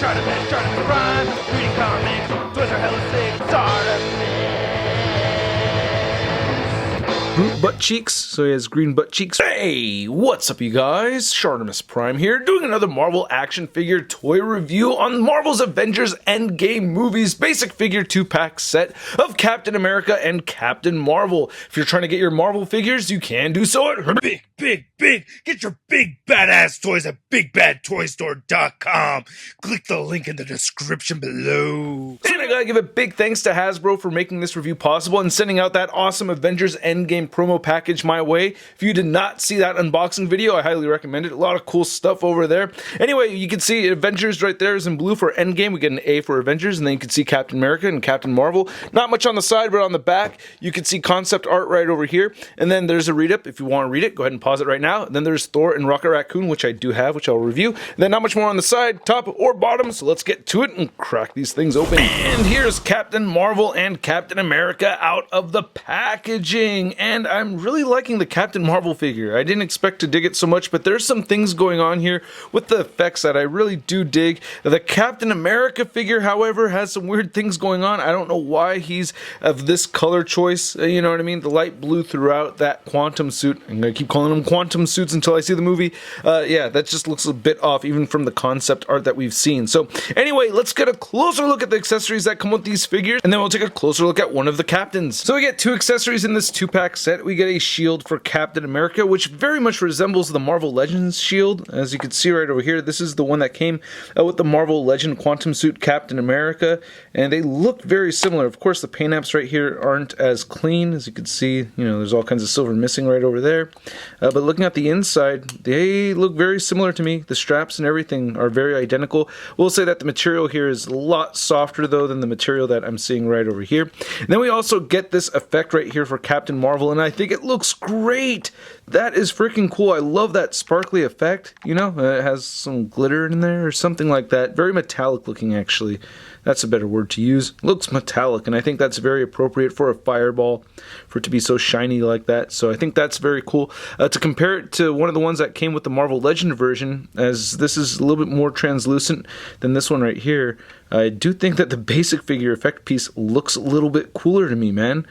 ShartimusPrime, reading comics, toys are hella sick, Groot butt cheeks, so he has green butt cheeks. Hey, what's up you guys? ShartimusPrime here, doing another Marvel action figure toy review on Marvel's Avengers Endgame movies basic figure 2-pack set of Captain America and Captain Marvel. If you're trying to get your Marvel figures, you can do so at Big. Get your big badass toys at BigBadToyStore.com. Click the link in the description below. And I gotta give a big thanks to Hasbro for making this review possible and sending out that awesome Avengers Endgame promo package my way. If you did not see that unboxing video, I highly recommend it. A lot of cool stuff over there. Anyway, you can see Avengers right there is in blue for Endgame. We get an A for Avengers, and then you can see Captain America and Captain Marvel. Not much on the side, but on the back, you can see concept art right over here. And then there's a read-up. If you want to read it, go ahead and pause it right now. And then there's Thor and Rocket Raccoon, which I do have, which I'll review. And then not much more on the side, top, or bottom, so let's get to it and crack these things open. And here's Captain Marvel and Captain America out of the packaging. And I'm really liking the Captain Marvel figure. I didn't expect to dig it so much, but there's some things going on here with the effects that I really do dig. The Captain America figure, however, has some weird things going on. I don't know why he's of this color choice, you know what I mean? The light blue throughout that quantum suit. I'm going to keep calling them quantum suits until I see the movie. Yeah, that just looks a bit off even from the concept art that we've seen. So anyway, let's get a closer look at the accessories that come with these figures, and then we'll take a closer look at one of the captains. So we get two accessories in this 2-pack set. We get a shield for Captain America, which very much resembles the Marvel Legends shield. As you can see right over here, this is the one that came with the Marvel Legend quantum suit Captain America, and they look very similar. Of course, the paint apps right here aren't as clean. As you can see, you know, there's all kinds of silver missing right over there. But looking at the inside, they look very similar to me. The straps and everything are very identical. We'll say that the material here is a lot softer though than the material that I'm seeing right over here. And then we also get this effect right here for Captain Marvel, and I think it looks great. That is freaking cool. I love that sparkly effect. You know, it has some glitter in there or something like that. Very metallic looking, actually. That's a better word to use. It looks metallic, and I think that's very appropriate for a fireball, for it to be so shiny like that. So I think that's very cool. To compare it to one of the ones that came with the Marvel Legend version, as this is a little bit more translucent than this one right here, I do think that the basic figure effect piece looks a little bit cooler to me, man.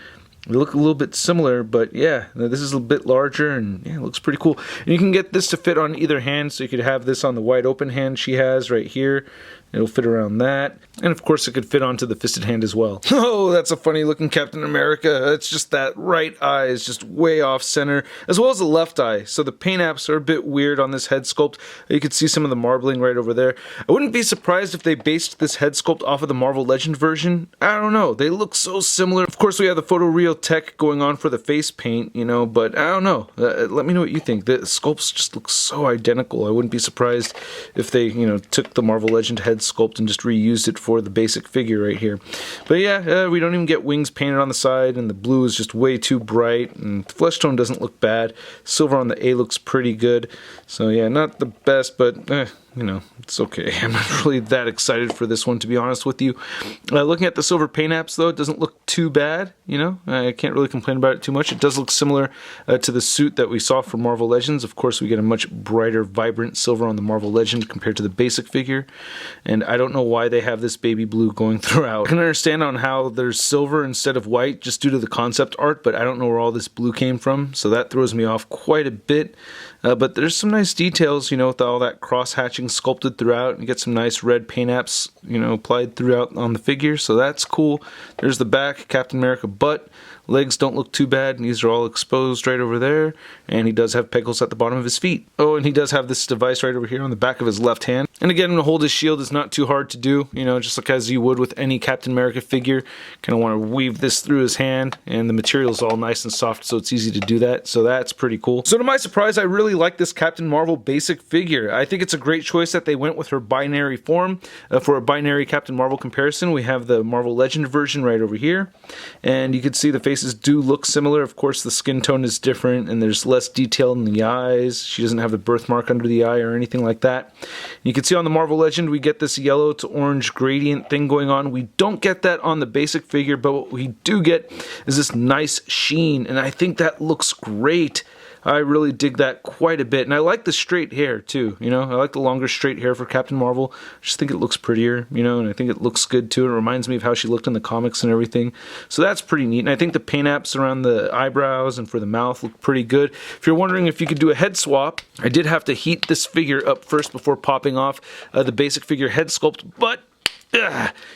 They look a little bit similar, but yeah, this is a bit larger, and yeah, it looks pretty cool. And you can get this to fit on either hand, so you could have this on the wide open hand she has right here. It'll fit around that. And of course it could fit onto the fisted hand as well. Oh, that's a funny looking Captain America. It's just that right eye is just way off center, as well as the left eye. So the paint apps are a bit weird on this head sculpt. You could see some of the marbling right over there. I wouldn't be surprised if they based this head sculpt off of the Marvel Legend version. I don't know. They look so similar. Of course we have the photoreal tech going on for the face paint, you know, but I don't know. Let me know what you think. The sculpts just look so identical. I wouldn't be surprised if they, you know, took the Marvel Legend head sculpt and just reused it for the basic figure right here. But yeah, we don't even get wings painted on the side, and the blue is just way too bright, and the flesh tone doesn't look bad. Silver on the A looks pretty good. So yeah, not the best, but you know, it's okay. I'm not really that excited for this one, to be honest with you. Looking at the silver paint apps, though, it doesn't look too bad, you know. I can't really complain about it too much. It does look similar to the suit that we saw for Marvel Legends. Of course, we get a much brighter, vibrant silver on the Marvel Legend compared to the basic figure. And I don't know why they have this baby blue going throughout. I can understand on how there's silver instead of white just due to the concept art, but I don't know where all this blue came from, so that throws me off quite a bit. But there's some nice details, you know, with all that cross-hatching sculpted throughout. You get some nice red paint apps, you know, applied throughout on the figure, so that's cool. There's the back, Captain America butt. Legs don't look too bad, and these are all exposed right over there. And he does have pegels at the bottom of his feet. Oh, and he does have this device right over here on the back of his left hand. And again, to hold his shield is not too hard to do, you know, just like as you would with any Captain America figure. Kind of want to weave this through his hand, and the material is all nice and soft, so it's easy to do that. So that's pretty cool. So to my surprise, I really like this Captain Marvel basic figure. I think it's a great choice that they went with her binary form. For a binary Captain Marvel comparison, we have the Marvel Legend version right over here. And you can see the faces do look similar. Of course, the skin tone is different, and there's less detail in the eyes. She doesn't have the birthmark under the eye or anything like that. You can see on the Marvel Legend, we get this yellow to orange gradient thing going on. We don't get that on the basic figure, but what we do get is this nice sheen, and I think that looks great. I really dig that quite a bit, and I like the straight hair too. You know, I like the longer straight hair for Captain Marvel. I just think it looks prettier, you know, and I think it looks good too. It reminds me of how she looked in the comics and everything. So that's pretty neat. And I think the paint apps around the eyebrows and for the mouth look pretty good. If you're wondering if you could do a head swap, I did have to heat this figure up first before popping off the basic figure head sculpt, but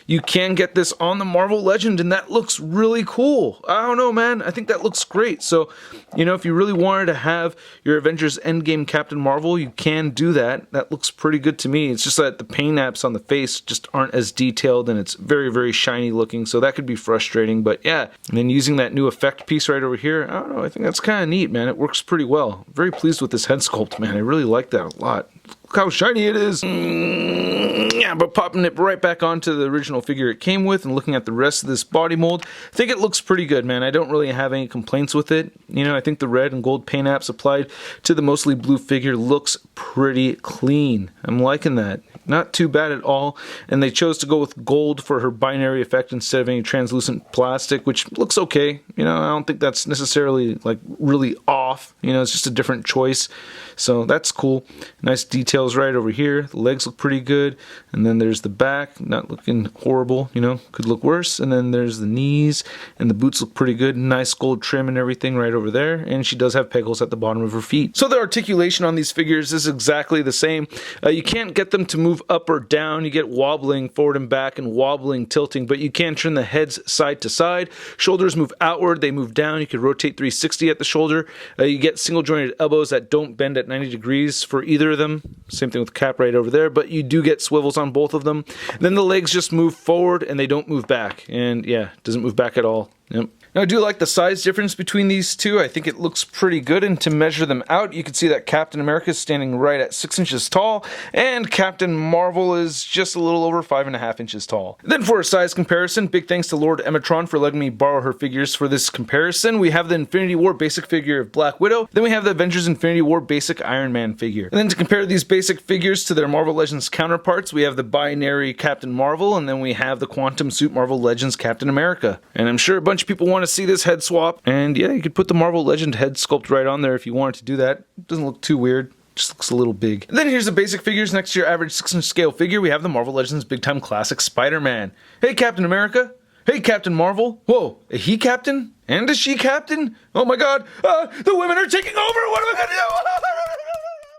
you can get this on the Marvel Legend, and that looks really cool. I don't know, man. I think that looks great. So, you know, if you really wanted to have your Avengers Endgame Captain Marvel, you can do that. That looks pretty good to me. It's just that the paint apps on the face just aren't as detailed, and it's very, very shiny looking, so that could be frustrating. But yeah, and then using that new effect piece right over here, I don't know, I think that's kind of neat, man. It works pretty well. I'm very pleased with this head sculpt, man. I really like that a lot. Look how shiny it is. Yeah, but popping it right back onto the original figure it came with and looking at the rest of this body mold, I think it looks pretty good, man. I don't really have any complaints with it. You know, I think the red and gold paint apps applied to the mostly blue figure looks pretty clean. I'm liking that. Not too bad at all. And they chose to go with gold for her binary effect instead of any translucent plastic, which looks okay. You know, I don't think that's necessarily like really off. You know, it's just a different choice. So that's cool. Nice details right over here. The legs look pretty good. And then there's the back, not looking horrible, you know, could look worse. And then there's the knees, and the boots look pretty good. Nice gold trim and everything right over there. And she does have pegals at the bottom of her feet. So the articulation on these figures is exactly the same. You can't get them to move up or down. You get wobbling forward and back and wobbling, tilting, but you can turn the heads side to side. Shoulders move outward, they move down. You can rotate 360 at the shoulder. You get single jointed elbows that don't bend at 90 degrees for either of them. Same thing with Cap right over there, but you do get swivels on both of them. Then the legs just move forward and they don't move back. And yeah, it doesn't move back at all. Yep. Now, I do like the size difference between these two. I think it looks pretty good, and to measure them out, you can see that Captain America is standing right at 6 inches tall, and Captain Marvel is just a little over 5.5 inches tall. Then for a size comparison, big thanks to Lord Emetron for letting me borrow her figures for this comparison. We have the Infinity War basic figure of Black Widow, then we have the Avengers Infinity War basic Iron Man figure. And then to compare these basic figures to their Marvel Legends counterparts, we have the binary Captain Marvel, and then we have the Quantum Suit Marvel Legends Captain America. And I'm sure a bunch of people want to see this head swap, and yeah, you could put the Marvel Legend head sculpt right on there if you wanted to do that. It doesn't look too weird, just looks a little big. And then here's the basic figures next to your average 6-inch scale figure. We have the Marvel Legends Big Time Classic Spider-Man. Hey Captain America, hey Captain Marvel. Whoa, a he captain and a she captain? Oh my god, the women are taking over. What am I gonna do?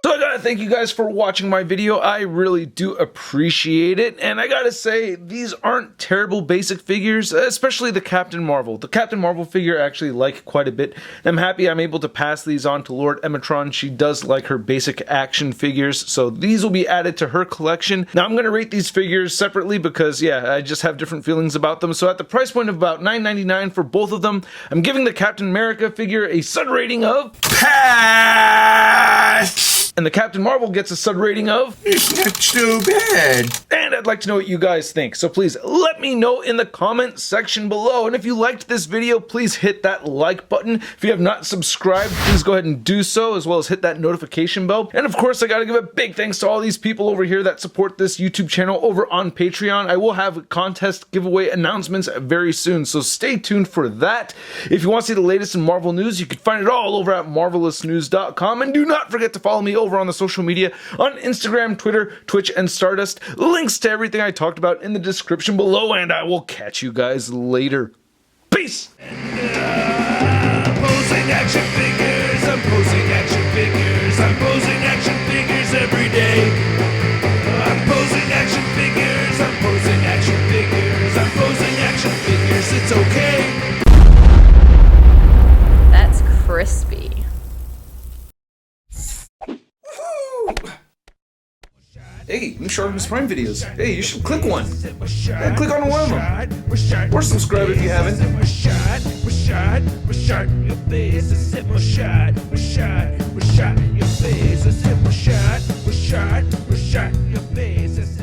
So I gotta thank you guys for watching my video. I really do appreciate it, and I gotta say, these aren't terrible basic figures, especially the Captain Marvel. The Captain Marvel figure I actually like quite a bit. I'm happy I'm able to pass these on to Lord Emetron. She does like her basic action figures, so these will be added to her collection. Now I'm gonna rate these figures separately because, yeah, I just have different feelings about them. So at the price point of about $9.99 for both of them, I'm giving the Captain America figure a sud rating of pass! And the Captain Marvel gets a sud rating of it's not too bad. And I'd like to know what you guys think, so please let me know in the comment section below. And if you liked this video, please hit that like button. If you have not subscribed, please go ahead and do so, as well as hit that notification bell. And of course, I gotta give a big thanks to all these people over here that support this YouTube channel over on Patreon. I will have contest giveaway announcements very soon, so stay tuned for that. If you want to see the latest in Marvel news, you can find it all over at marvelousnews.com. And do not forget to follow me over on the social media on Instagram, Twitter, Twitch, and Stardust. Links to everything I talked about in the description below, and I will catch you guys later. Peace! Posing action figures, I'm posing action figures, I'm posing action figures every day. I'm posing action figures, I'm posing action figures, I'm posing action figures, it's okay. That's crispy. Hey, new ShartimusPrime videos. Hey, you should click one. Yeah, click on one of them. Or subscribe if you haven't. Your face, a simple shot. Your face, a simple shot. Your face.